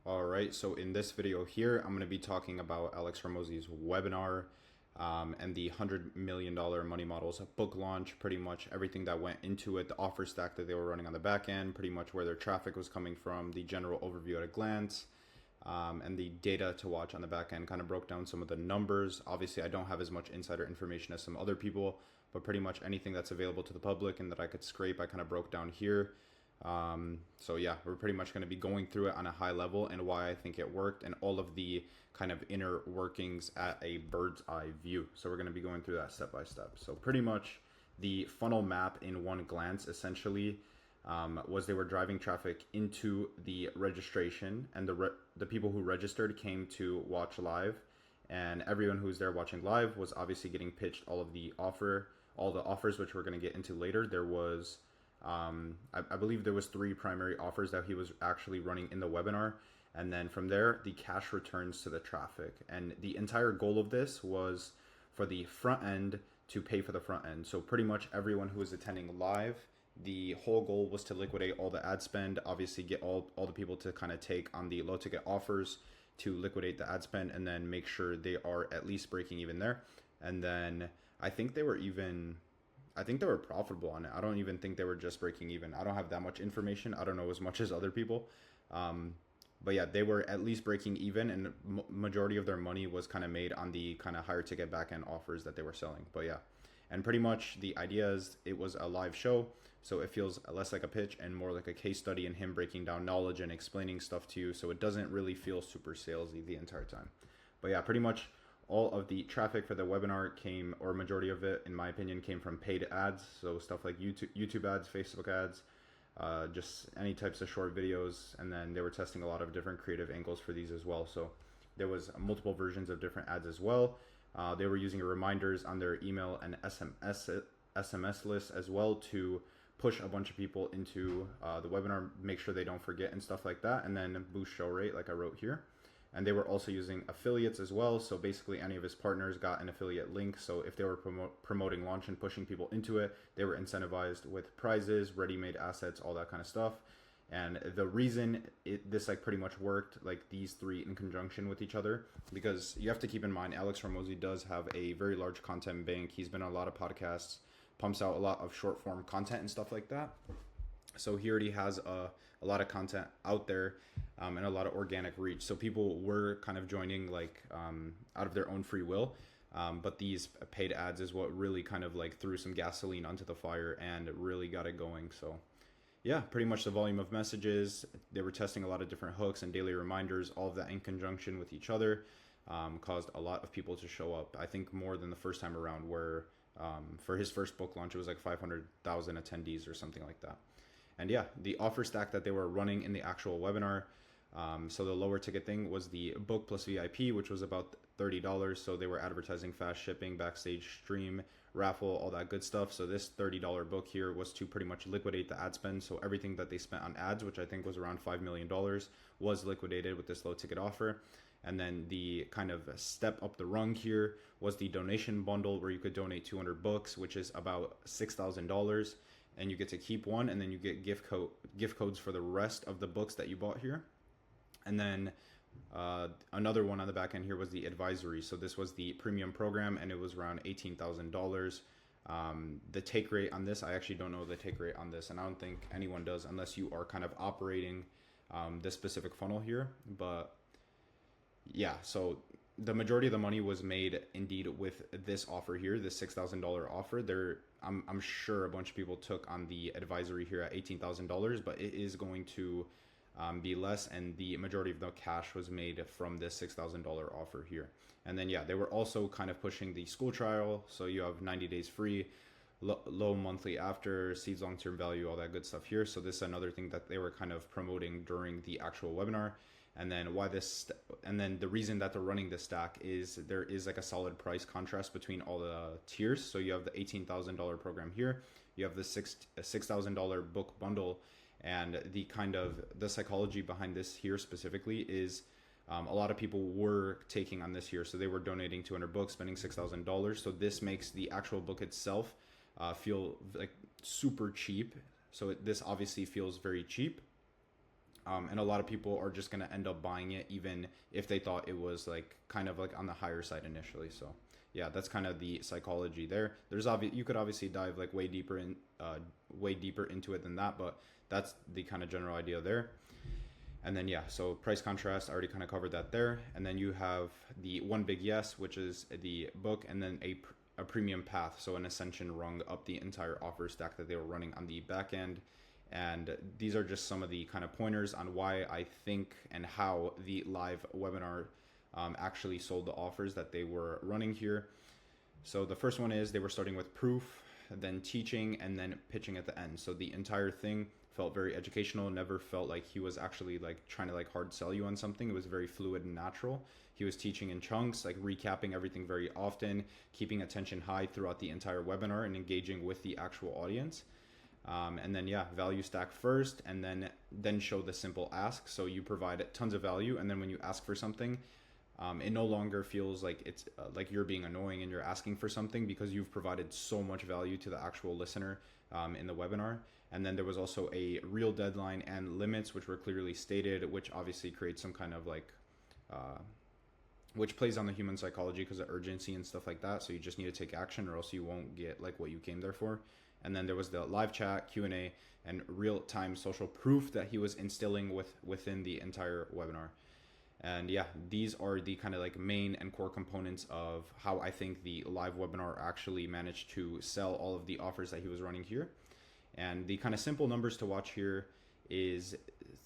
All right, so in this video here, I'm going to be talking about Alex Hormozi's webinar and the $100 million money models book launch, pretty much everything that went into it, the offer stack that they were running on the back end, pretty much where their traffic was coming from, the general overview at a glance, and the data to watch on the back end. Kind of broke down some of the numbers. Obviously, I don't have as much insider information as some other people, but pretty much anything that's available to the public and that I could scrape, I kind of broke down here. So yeah, we're pretty much going to be going through it on a high level and why I think it worked and all of the kind of inner workings at a bird's eye view. So we're going to be going through that step by step. So pretty much the funnel map in one glance essentially was they were driving traffic into the registration, and the people who registered came to watch live, and everyone who's there watching live was obviously getting pitched all the offers, which we're going to get into later. There was I believe there was 3 primary offers that he was actually running in the webinar, and then from there the cash returns to the traffic, and the entire goal of this was for the front end to pay for the front end. So pretty much everyone who was attending live, the whole goal was to liquidate all the ad spend, obviously get all the people to kind of take on the low ticket offers to liquidate the ad spend, and then make sure they are at least breaking even there. And then I think they were profitable on it. I don't even think they were just breaking even. I don't have that much information. I don't know as much as other people. But yeah, they were at least breaking even, and majority of their money was kind of made on the kind of higher ticket back end offers that they were selling. But yeah, and pretty much the idea is it was a live show, so it feels less like a pitch and more like a case study and him breaking down knowledge and explaining stuff to you. So it doesn't really feel super salesy the entire time. But yeah, pretty much all of the traffic for the webinar came, or majority of it, in my opinion, came from paid ads. So stuff like YouTube ads, Facebook ads, just any types of short videos. And then they were testing a lot of different creative angles for these as well. So there was multiple versions of different ads as well. They were using reminders on their email and SMS list as well to push a bunch of people into the webinar, make sure they don't forget and stuff like that, and then boost show rate like I wrote here. And they were also using affiliates as well. So basically any of his partners got an affiliate link. So if they were promoting launch and pushing people into it, they were incentivized with prizes, ready-made assets, all that kind of stuff. And the reason this like pretty much worked, like these 3 in conjunction with each other, because you have to keep in mind, Alex Hormozi does have a very large content bank. He's been on a lot of podcasts, pumps out a lot of short form content and stuff like that. So he already has a lot of content out there, and a lot of organic reach. So people were kind of joining like out of their own free will. But these paid ads is what really kind of like threw some gasoline onto the fire and really got it going. So yeah, pretty much the volume of messages. They were testing a lot of different hooks and daily reminders, all of that in conjunction with each other, caused a lot of people to show up. I think more than the first time around, where for his first book launch, it was like 500,000 attendees or something like that. And yeah, the offer stack that they were running in the actual webinar, so the lower ticket thing was the book plus VIP, which was about $30. So they were advertising fast shipping, backstage stream, raffle, all that good stuff. So this $30 book here was to pretty much liquidate the ad spend. So everything that they spent on ads, which I think was around $5 million, was liquidated with this low ticket offer. And then the kind of step up the rung here was the donation bundle, where you could donate 200 books, which is about $6,000. And you get to keep one, and then you get gift codes for the rest of the books that you bought here. And then another one on the back end here was the advisory. So this was the premium program, and it was around $18,000. The take rate on this, I actually don't know the take rate on this, and I don't think anyone does unless you are kind of operating this specific funnel here. But yeah, so the majority of the money was made indeed with this offer here, this $6,000 offer. I'm sure a bunch of people took on the advisory here at $18,000, but it is going to be less, and the majority of the cash was made from this $6,000 offer here. And then yeah, they were also kind of pushing the Skool trial, so you have 90 days free, low monthly after, seeds long-term value, all that good stuff here. So this is another thing that they were kind of promoting during the actual webinar. And then the reason that they're running this stack is there is like a solid price contrast between all the tiers. So you have the $18,000 program here, you have the $6,000 book bundle, and the kind of the psychology behind this here specifically is a lot of people were taking on this here, so they were donating 200 books, spending $6,000. So this makes the actual book itself feel like super cheap. So this obviously feels very cheap. And a lot of people are just going to end up buying it even if they thought it was like kind of like on the higher side initially. So yeah, that's kind of the psychology there. There's you could obviously dive like way deeper into it than that, but that's the kind of general idea there. And then yeah, so price contrast, I already kind of covered that there. And then you have the One Big Yes, which is the book, and then a premium path, so an ascension rung up the entire offer stack that they were running on the back end. And these are just some of the kind of pointers on why I think and how the live webinar actually sold the offers that they were running here. So the first one is they were starting with proof, then teaching, and then pitching at the end. So the entire thing felt very educational, never felt like he was actually like trying to like hard sell you on something. It was very fluid and natural. He was teaching in chunks, like recapping everything very often, keeping attention high throughout the entire webinar and engaging with the actual audience. And then yeah, value stack first, and then show the simple ask. So you provide tons of value, and then when you ask for something, it no longer feels like it's like you're being annoying and you're asking for something, because you've provided so much value to the actual listener in the webinar. And then there was also a real deadline and limits, which were clearly stated, which obviously creates some kind of like, which plays on the human psychology because of urgency and stuff like that. So you just need to take action, or else you won't get like what you came there for. And then there was the live chat, Q&A, and real-time social proof that he was instilling within the entire webinar. And yeah, these are the kind of like main and core components of how I think the live webinar actually managed to sell all of the offers that he was running here. And the kind of simple numbers to watch here is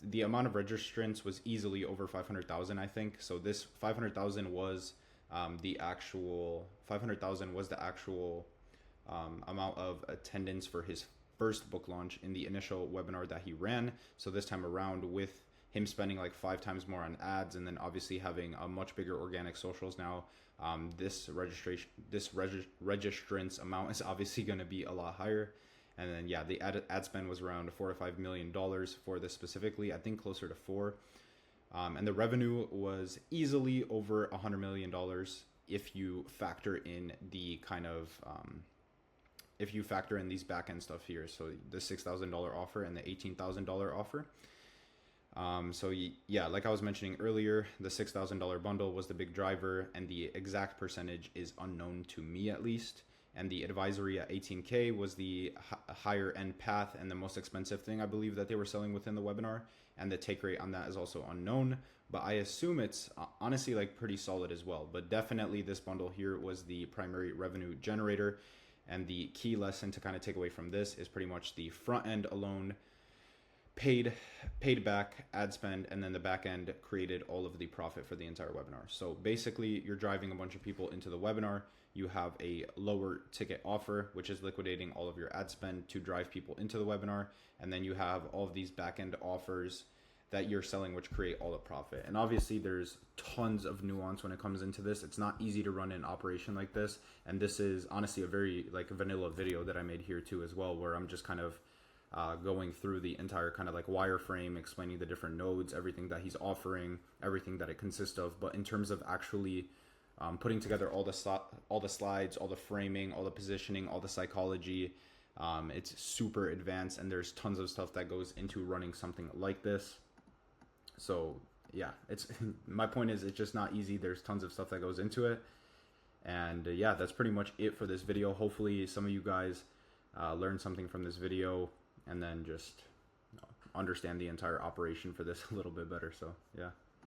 the amount of registrants was easily over 500,000, I think. So this 500,000 was the actual amount of attendance for his first book launch in the initial webinar that he ran. So this time around, with him spending like 5 times more on ads, and then obviously having a much bigger organic socials now, this registrants amount is obviously going to be a lot higher. And then yeah, the ad spend was around $4 to $5 million for this specifically. I think closer to 4. And the revenue was easily over $100 million if you factor in the kind of if you factor in these backend stuff here. So the $6,000 offer and the $18,000 offer. So yeah, like I was mentioning earlier, the $6,000 bundle was the big driver, and the exact percentage is unknown to me at least. And the advisory at 18K was the higher end path and the most expensive thing I believe that they were selling within the webinar. And the take rate on that is also unknown, but I assume it's honestly like pretty solid as well. But definitely this bundle here was the primary revenue generator. And the key lesson to kind of take away from this is pretty much the front end alone paid back ad spend, and then the back end created all of the profit for the entire webinar. So basically you're driving a bunch of people into the webinar. You have a lower ticket offer, which is liquidating all of your ad spend to drive people into the webinar. And then you have all of these back end offers that you're selling, which create all the profit. And obviously there's tons of nuance when it comes into this. It's not easy to run an operation like this. And this is honestly a very like vanilla video that I made here too as well, where I'm just kind of going through the entire kind of like wireframe, explaining the different nodes, everything that he's offering, everything that it consists of. But in terms of actually putting together all the slides, all the framing, all the positioning, all the psychology, it's super advanced, and there's tons of stuff that goes into running something like this. So yeah, it's my point is it's just not easy. There's tons of stuff that goes into it. And yeah, that's pretty much it for this video. Hopefully some of you guys learned something from this video, and then just understand the entire operation for this a little bit better. So yeah.